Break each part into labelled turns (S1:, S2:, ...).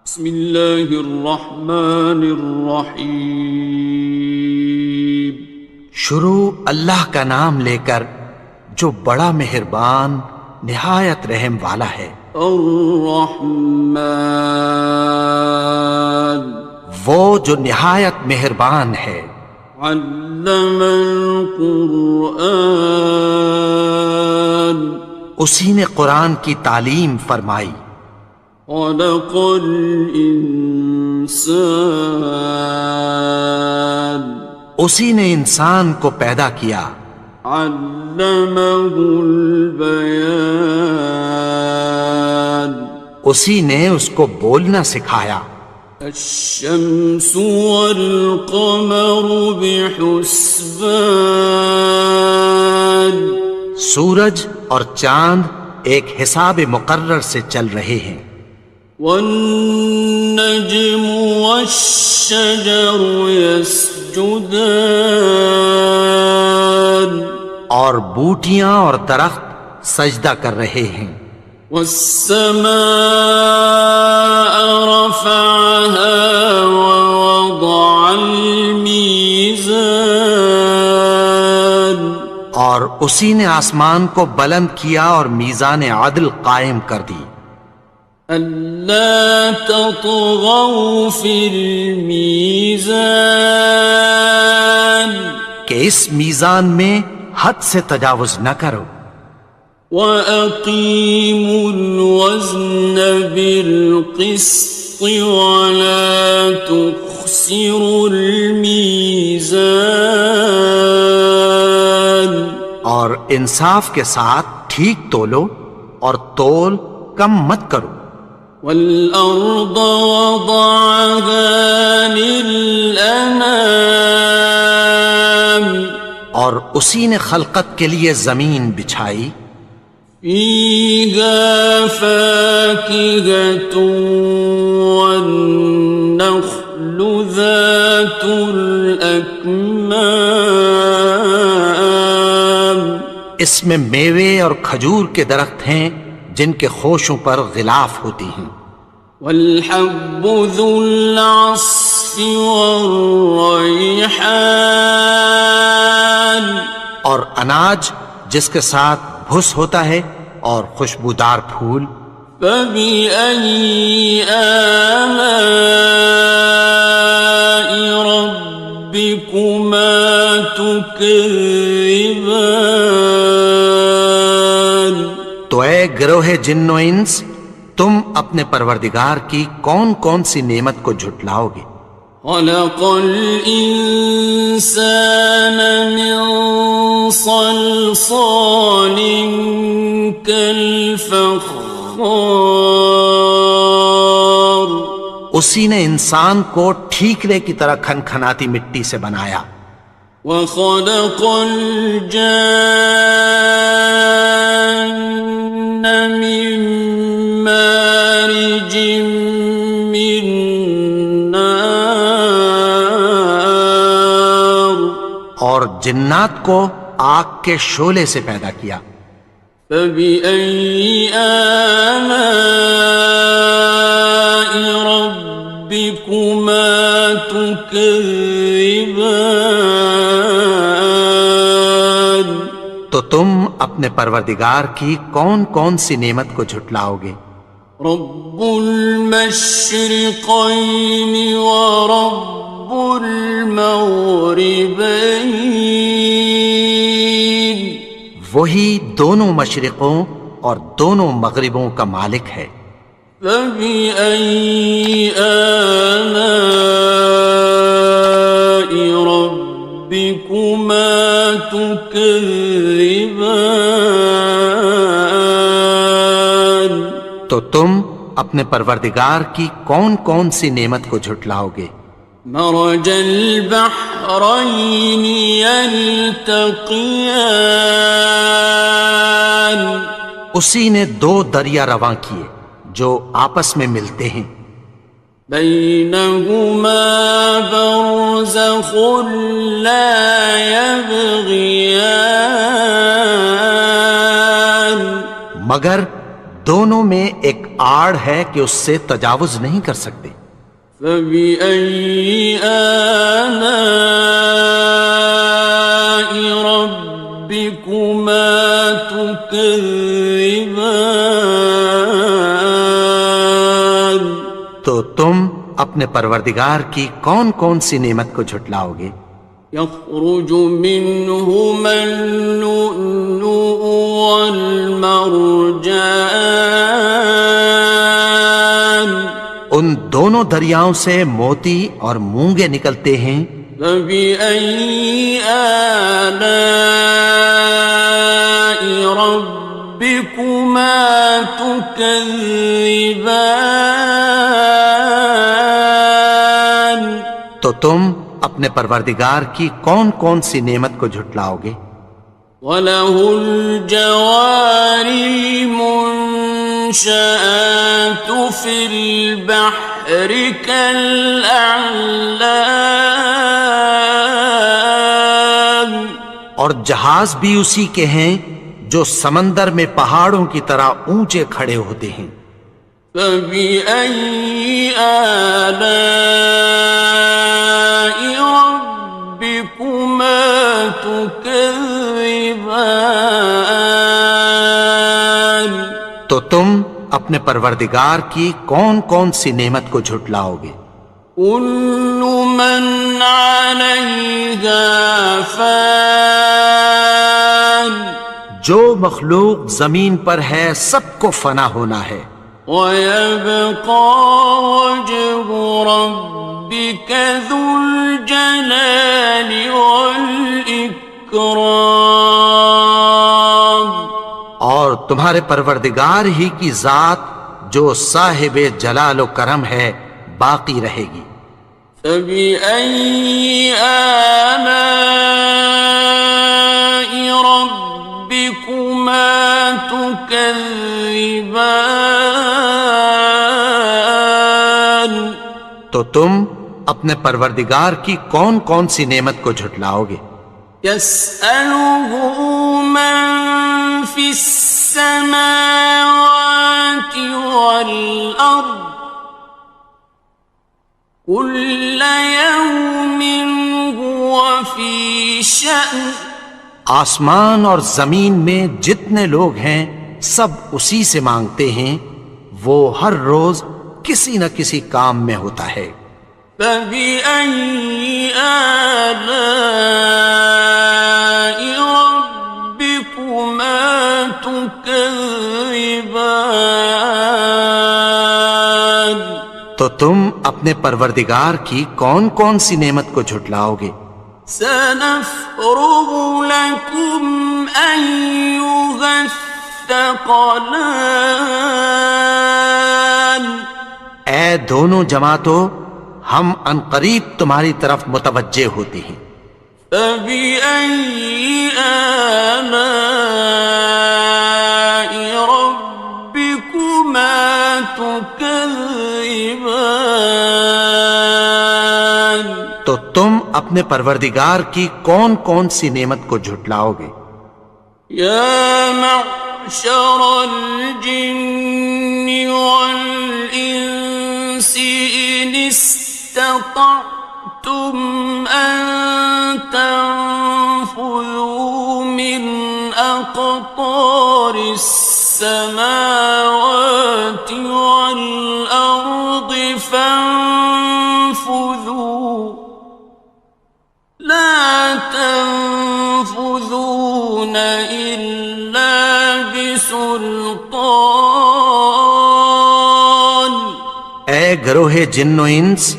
S1: بسم اللہ الرحمن الرحیم۔
S2: شروع اللہ کا نام لے کر جو بڑا مہربان نہایت رحم والا ہے۔
S1: الرحمن،
S2: وہ جو نہایت مہربان ہے۔
S1: علم القرآن،
S2: اسی نے قرآن کی تعلیم فرمائی۔
S1: خلق الانسان،
S2: اسی نے انسان کو پیدا کیا۔
S1: علمہ البیان،
S2: اسی نے اس کو بولنا سکھایا۔
S1: الشمس والقمر بحسبان،
S2: سورج اور چاند ایک حساب مقرر سے چل رہے ہیں۔
S1: والنجم والشجر يسجدان،
S2: اور بوٹیاں اور درخت سجدہ کر رہے ہیں۔
S1: والسماء رفعها ووضع الميزان،
S2: اور اسی نے آسمان کو بلند کیا اور میزان عدل قائم کر دی۔
S1: ألا تطغوا في الميزان،
S2: کہ اس میزان میں حد سے تجاوز نہ کرو۔
S1: وَأَقِيمُوا الْوَزْنَ بِالْقِسْطِ وَلَا تُخْسِرُوا الْمِيزَانَ،
S2: اور انصاف کے ساتھ ٹھیک تولو اور تول کم مت کرو۔
S1: وَالْأَرْضَ وَضَعَهَا لِلْأَنَامِ،
S2: اور اسی نے خلقت کے لیے زمین بچھائی۔
S1: فِيهَا فَاكِهَةٌ وَالنَّخْلُ ذَاتُ الْأَكْمَامِ،
S2: اس میں میوے اور کھجور کے درخت ہیں جن کے خوشوں پر غلاف ہوتی ہیں۔
S1: وَالْحَبُّ ذُو الْعَصْفِ وَالرَّيْحَانِ،
S2: اور اناج جس کے ساتھ بھس ہوتا ہے اور خوشبودار پھول۔
S1: فَبِأَيِّ آلَاءِ رَبِّكُمَا تُكَذِّبَانِ،
S2: تو اے گروہ جن و انس، تم اپنے پروردگار کی کون کون سی نعمت کو جھٹلاؤ گے؟
S1: خَلَقَ الْإِنسَانَ مِنْ صَلْصَالٍ كَالْفَخَّارِ،
S2: اسی نے انسان کو ٹھیکرے کی طرح کھنکھناتی مٹی سے بنایا۔
S1: وَخَلَقَ الْجَانَّ مِن مَّارِجٍ مِّن نَّارٍ،
S2: اور جنات کو آگ کے شعلے سے پیدا کیا۔
S1: فَبِأَيِّ آلَاءِ رَبِّكُمَا تُكَذِّبَانِ،
S2: تو تم اپنے پروردگار کی کون کون سی نعمت کو جھٹلاؤ گے؟
S1: رب المشرقین ورب المغربین،
S2: وہی دونوں مشرقوں اور دونوں مغربوں کا مالک ہے۔
S1: فَبِأَيِّ آلَاءِ رَبِّكُمَا تُكَذِّبَانِ،
S2: تو تم اپنے پروردگار کی کون کون سی نعمت کو جھٹلاؤ گے؟
S1: مرج البحرین یلتقیان،
S2: اسی نے دو دریا رواں کیے جو آپس میں ملتے ہیں۔
S1: بینہما برزخ لا یبغیان،
S2: مگر دونوں میں ایک آڑ ہے کہ اس سے تجاوز نہیں کر سکتے۔
S1: فبأي آلاء ربكما تكذبان؟
S2: تو تم اپنے پروردگار کی کون کون سی نعمت کو جھٹلاؤ گے؟
S1: يخرج منهما اللؤلؤ والمرجان،
S2: ان دونوں دریاؤں سے موتی اور مونگے نکلتے ہیں۔
S1: فبأي آلاء ربكما تكذبان؟
S2: تو تم اپنے پروردگار کی کون کون سی نعمت کو جھٹلاؤ گے؟
S1: وَلَهُ الْجَوَارِ الْمُنشَآتُ فِي الْبَحْرِ كَالْأَعْلَامِ،
S2: اور جہاز بھی اسی کے ہیں جو سمندر میں پہاڑوں کی طرح اونچے کھڑے ہوتے ہیں۔
S1: فَبِأَيِّ آلَاءِ رَبِّكُمَا تُكَذِّبَانِ؟
S2: تو تم اپنے پروردگار کی کون کون سی نعمت کو جھٹلاؤ گے؟
S1: كُلُّ مَنْ عَلَيْهَا فَانٍ،
S2: جو مخلوق زمین پر ہے سب کو فنا ہونا ہے۔
S1: وَيَبْقَى وَجْهُ رَبِّكَ ذُو الْجَلَالِ وَالْإِكْرَامِ،
S2: اور تمہارے پروردگار ہی کی ذات جو صاحب جلال و کرم ہے باقی رہے گی۔
S1: فَبِأَيِّ آلَاءِ رَبِّكُمَا تُكَذِّبَانِ؟
S2: تو تم اپنے پروردگار کی کون کون سی نعمت کو جھٹلاؤ گے؟
S1: يَسْأَلُهُ مَن فِي السَّمَاوَاتِ وَالْأَرْضِ كُلَّ يَوْمٍ هُوَ فِي شَأْنٍ،
S2: آسمان اور زمین میں جتنے لوگ ہیں سب اسی سے مانگتے ہیں، وہ ہر روز کسی نہ کسی کام میں ہوتا ہے۔
S1: فَبِأَيِّ آلَاءِ رَبِّكُمَا تُكَذِّبَانِ؟
S2: تو تم اپنے پروردگار کی کون کون سی نعمت کو جھٹلاؤ گے؟
S1: سَنَفْرُغُ لَكُمْ أَيُّهَ الثَّقَلَانِ،
S2: اے دونوں جماعتوں، ہم عنقریب تمہاری طرف متوجہ ہوتے ہیں۔
S1: فَبِأَيِّ آلَاءِ رَبِّكُمَا تُكَذِّبَانِ؟
S2: تو تم اپنے پروردگار کی کون کون سی نعمت کو جھٹلاؤ گے؟
S1: يَا مَعْشَرَ الْجِنِّ وَالْإِنسِ إِنِ اسْتَطَعْتُمْ أَن تَنفُذُوا مِنْ أَقْطَارِ السَّمَاوَاتِ وَالْأَرْضِ فَانفُذُوا لَا تَنفُذُونَ إِلَّا بِسُلْطَانٍ۔
S2: اے گروہ جن و انس،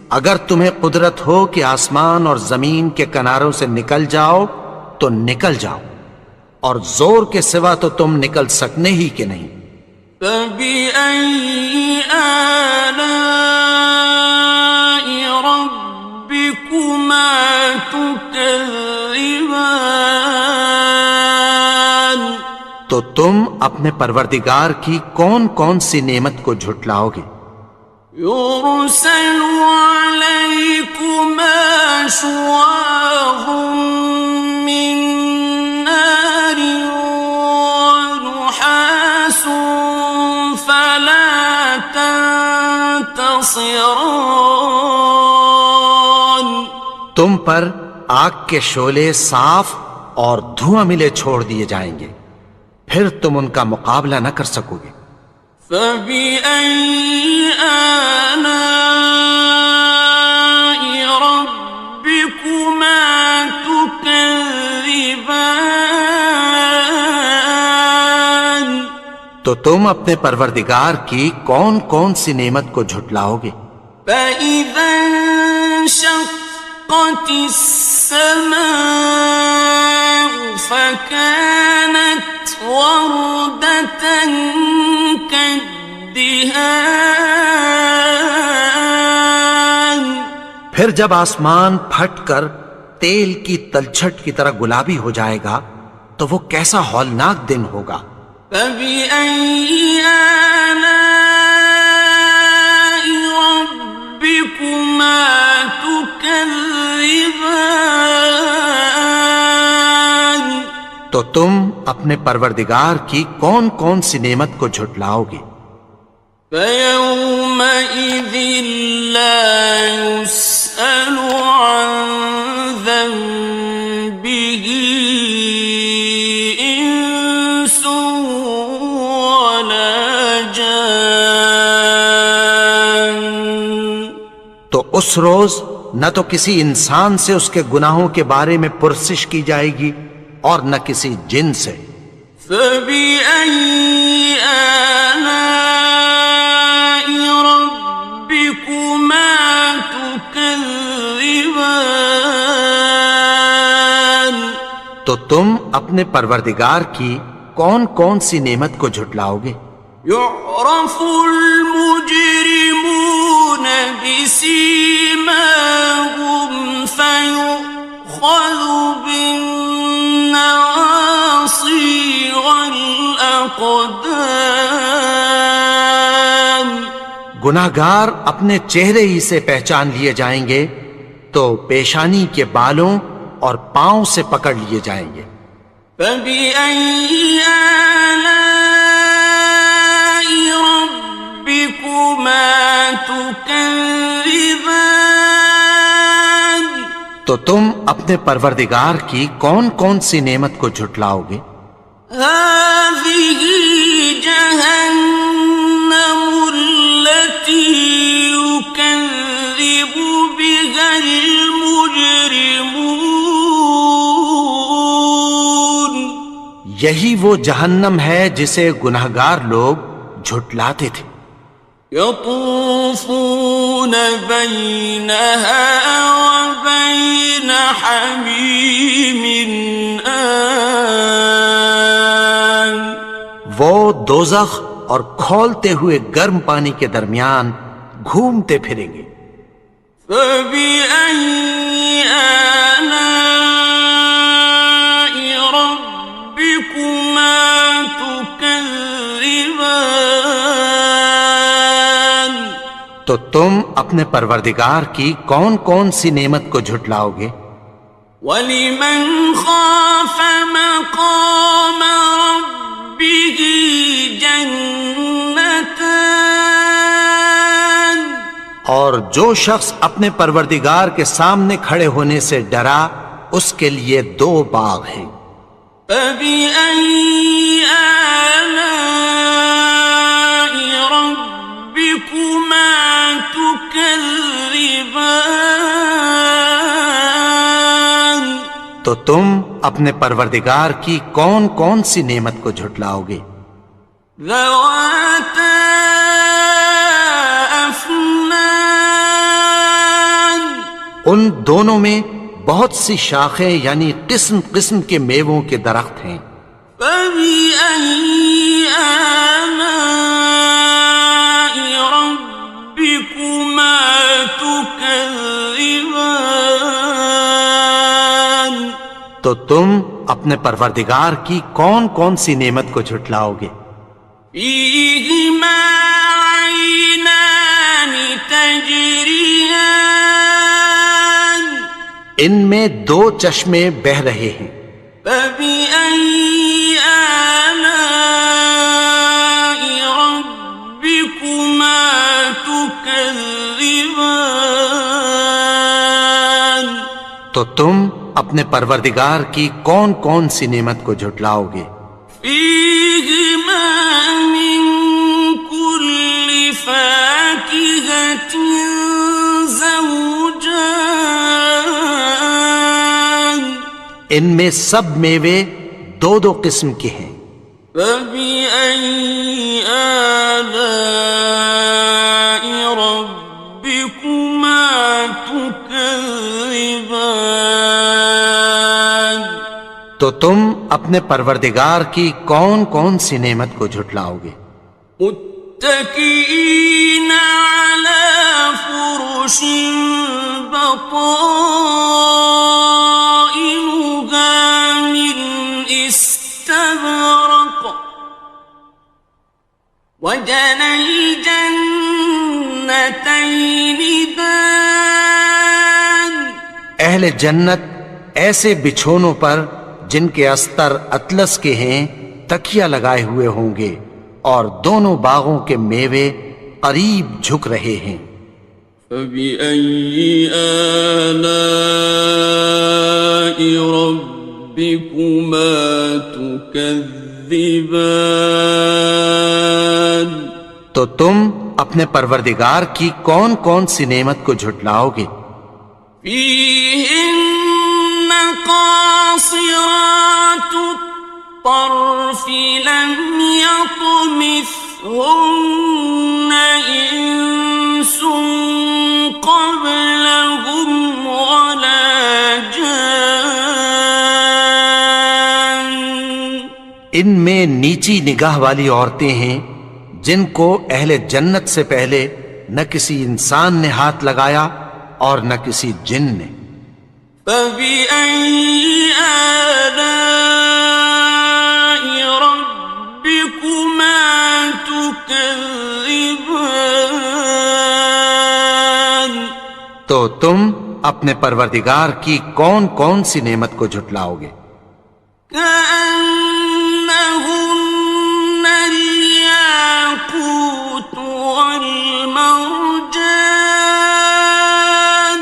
S2: اگر تمہیں قدرت ہو کہ آسمان اور زمین کے کناروں سے نکل جاؤ تو نکل جاؤ، اور زور کے سوا تو تم نکل سکنے ہی کہ نہیں۔
S1: فَبِأَيِّ آلَاءِ رَبِّكُمَا تُكَذِّبَانِ؟
S2: تو تم اپنے پروردگار کی کون کون سی نعمت کو جھٹلاؤ گے؟
S1: يُرْسَلُ عَلَيْكُمَا شُوَاظٌ مِّن نَّارٍ وَنُحَاسٌ خاصران.
S2: تم پر آگ کے شعلے صاف اور دھواں ملے چھوڑ دیے جائیں گے، پھر تم ان کا مقابلہ نہ کر سکو گے۔
S1: فبأي آلاء ربكما تكذبان.
S2: تو تم اپنے پروردگار کی کون کون سی نعمت کو جھٹلاؤ گے؟
S1: فإذا انشقت السماء فكانت وردة كالدهان.
S2: پھر جب آسمان پھٹ کر تیل کی تلچھٹ کی طرح گلابی ہو جائے گا تو وہ کیسا ہولناک دن ہوگا۔
S1: فبأي آلاء ربكما تكذبان.
S2: تو تم اپنے پروردگار کی کون کون سی نعمت کو جھٹلاؤ گے؟
S1: فيومئذ لا يسأل عن ذنبه إنس ولا جان.
S2: تو اس روز نہ تو کسی انسان سے اس کے گناہوں کے بارے میں پرسش کی جائے گی اور نہ کسی جن سے۔
S1: فبأي آلاء ربكما تكذبان.
S2: تو تم اپنے پروردگار کی کون کون سی نعمت کو جھٹلاؤ گے؟
S1: يعرف المجرمون بسيماهم فيؤخذ بالنواصي والأقدام.
S2: گناہگار اپنے چہرے ہی سے پہچان لیے جائیں گے تو پیشانی کے بالوں اور پاؤں سے پکڑ لیے جائیں گے۔
S1: فبأي آلاء ربكما تكذبان.
S2: تو تم اپنے پروردگار کی کون کون سی نعمت کو جھٹلاؤ گے؟
S1: هذه جهنم التي يكذب بها المجرمون.
S2: یہی وہ جہنم ہے جسے گناہگار لوگ جھٹلاتے تھے۔
S1: يطوفون بينها وبين حميم آن.
S2: وہ دوزخ اور کھولتے ہوئے گرم پانی کے درمیان گھومتے پھریں گے۔
S1: فبأي آلاء ربكما تكذبان.
S2: تو تم اپنے پروردگار کی کون کون سی نعمت کو جھٹلاؤ گے؟
S1: وَلِمَنْ خَافَ مَقَامَ رَبِّهِ جَنَّتَانِ.
S2: اور جو شخص اپنے پروردگار کے سامنے کھڑے ہونے سے ڈرا اس کے لیے دو باغ ہیں۔
S1: فَبِأَيِّ آلَاءِ رَبِّكُمَا تُكَذِّبَانِ.
S2: تو تم اپنے پروردگار کی کون کون سی نعمت کو جھٹلاؤ گے؟
S1: ذَوَاتَا أَفْنَانٍ.
S2: ان دونوں میں بہت سی شاخیں یعنی قسم قسم کے میووں کے درخت ہیں۔
S1: فَبِأَيِّ آلَاءِ رَبِّكُمَا تُكَذِّبَانِ.
S2: تو تم اپنے پروردگار کی کون کون سی نعمت کو جھٹلاؤ گے؟
S1: فِيهِمَا عَيْنَانِ تَجْرِيَانِ.
S2: ان میں دو چشمے بہہ رہے ہیں۔
S1: فَبِأَيِّ آلَاءِ رَبِّكُمَا تُكَذِّبَانِ. تكذبان
S2: تو تم اپنے پروردگار کی کون کون سی نعمت کو جھٹلاؤ گے؟
S1: فيهما من كل فاكهة زوجان
S2: ان میں سب میوے دو دو قسم کے ہیں۔
S1: فبأي آلاء ربكما تكذبان
S2: تو تم اپنے پروردگار کی کون کون سی نعمت کو جھٹلاؤ گے؟
S1: متكئين على فرش بطائنها من استبرق وجنى الجنتين دان
S2: اہل جنت ایسے بچھونوں پر جن کے استر اطلس کے ہیں تکیہ لگائے ہوئے ہوں گے اور دونوں باغوں کے میوے قریب جھک رہے ہیں۔
S1: فبأي آلاء ربكما تكذبان
S2: تو تم اپنے پروردگار کی کون کون سی نعمت کو جھٹلاؤ گے؟
S1: فيهن قاصرات الطرف لم يطمثهن إنس قبلهم ولا جان
S2: ان میں نیچی نگاہ والی عورتیں ہیں جن کو اہل جنت سے پہلے نہ کسی انسان نے ہاتھ لگایا اور نہ کسی جن نے۔
S1: فبأي آلاء ربكما تكذبان
S2: تو تم اپنے پروردگار کی کون کون سی نعمت کو جھٹلاؤ گے؟
S1: كأنهن الياقوت والمرجان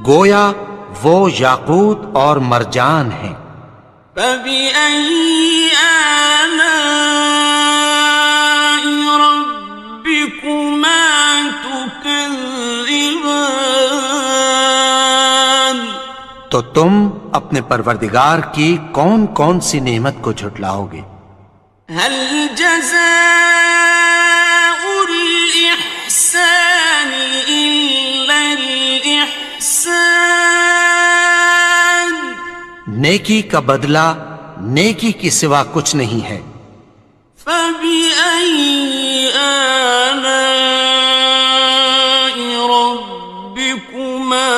S2: گویا وہ یاقوت اور مرجان ہیں۔
S1: فبأي آلاء ربكما تكذبان
S2: تو تم اپنے پروردگار کی کون کون سی نعمت کو جھٹلاؤ گے؟
S1: هل جزاء الإحسان إلا الإحسان
S2: نیکی کا بدلہ نیکی کی سوا کچھ نہیں ہے۔
S1: فبأي آلاء ربكما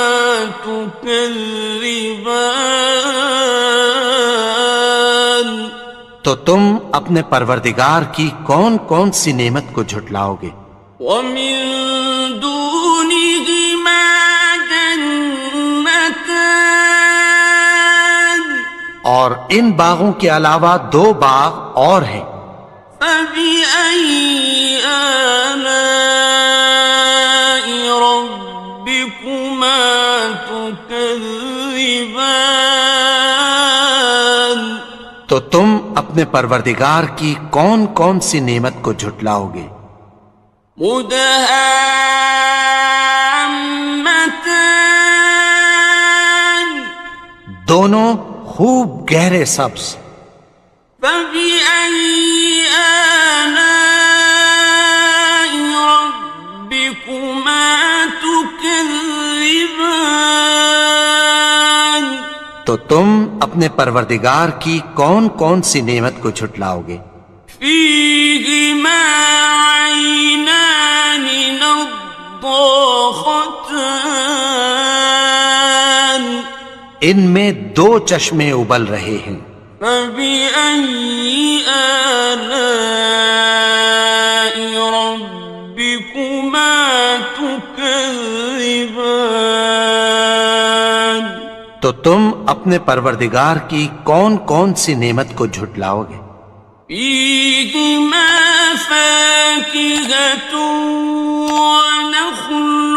S1: تكذبان
S2: تو تم اپنے پروردگار کی کون کون سی نعمت کو جھٹلاؤ گے؟
S1: ومن دونهما جنتان
S2: اور ان باغوں کے علاوہ دو باغ اور ہیں۔
S1: فبأي آلاء ربكما تكذبان
S2: تو تم اپنے پروردگار کی کون کون سی نعمت کو جھٹلاؤ گے؟
S1: مدهامتان
S2: دونوں خوب گہرے سبز۔
S1: فبأي آلاء ربكما تكذبان
S2: تو تم اپنے پروردگار کی کون کون سی نعمت کو جھٹلاؤ گے؟
S1: فيهما عينان نضاختان
S2: ان میں دو چشمے ابل رہے ہیں۔
S1: فبأي آلاء ربكما تكذبان
S2: تو تم اپنے پروردگار کی کون کون سی نعمت کو جھٹلاؤ گے؟
S1: فيهما فاكهة ونخل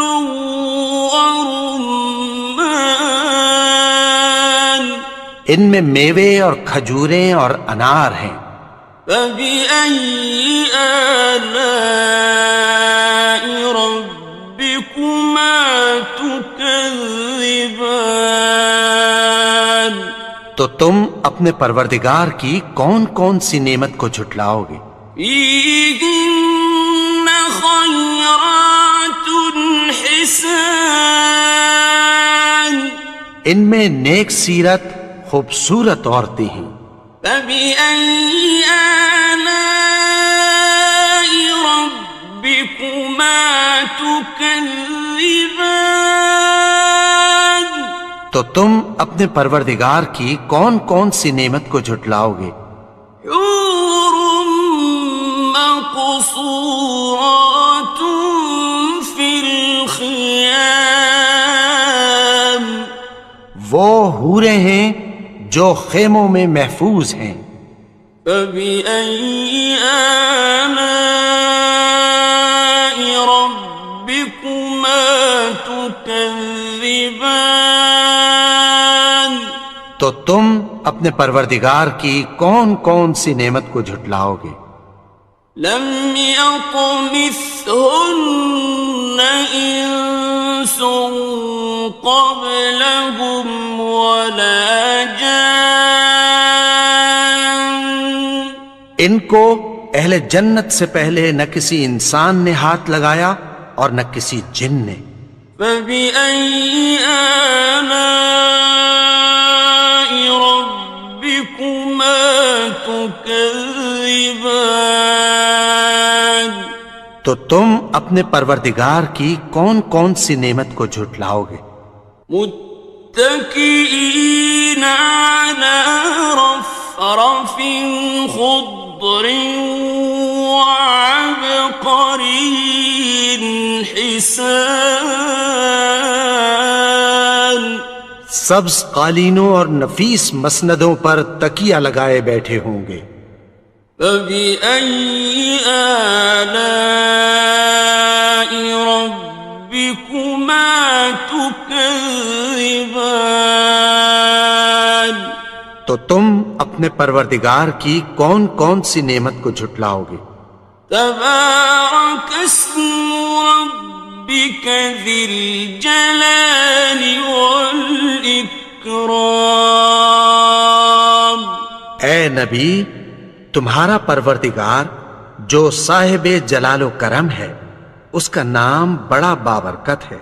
S1: ورمان
S2: ان میں میوے اور کھجوریں اور انار ہیں.
S1: فبأي آلاء ربكما تكذبان
S2: تو تم اپنے پروردگار کی کون کون سی نعمت کو جھٹلاؤ گے؟
S1: فيهن خيرات حسان
S2: ان میں نیک سیرت خوبصورت عورتیں ہیں.
S1: فبأي آلاء ربكما تكذبان
S2: تو تم اپنے پروردگار کی کون کون سی نعمت کو جھٹلاؤ گے؟
S1: حور مقصورات في الخيام
S2: وہ حوریں ہیں جو خیموں میں محفوظ ہیں.
S1: فبأي آلاء ربكما تكذبان
S2: تو تم اپنے پروردگار کی کون کون سی نعمت کو جھٹلاؤ گے؟
S1: لم يطمثهن إنس قبلهم ولا جان
S2: ان کو اہل جنت سے پہلے نہ کسی انسان نے ہاتھ لگایا اور نہ کسی جن نے.
S1: فبأي آلاء ربكما تكذبان
S2: تو تم اپنے پروردگار کی کون کون سی نعمت کو جھٹلاؤ گے؟
S1: متكئين على رفرف خضر وعبقري حسان
S2: سبز قالینوں اور نفیس مسندوں پر تکیہ لگائے بیٹھے ہوں گے.
S1: فبأي آلاء ربكما تكذبان
S2: تو تم اپنے پروردگار کی کون کون سی نعمت کو جھٹلاؤ گے؟
S1: تبارك اسم ربك ذي الجلال والإكرام
S2: اے نبی، تمہارا پروردگار جو صاحب جلال و کرم ہے، اس کا نام بڑا بابرکت ہے.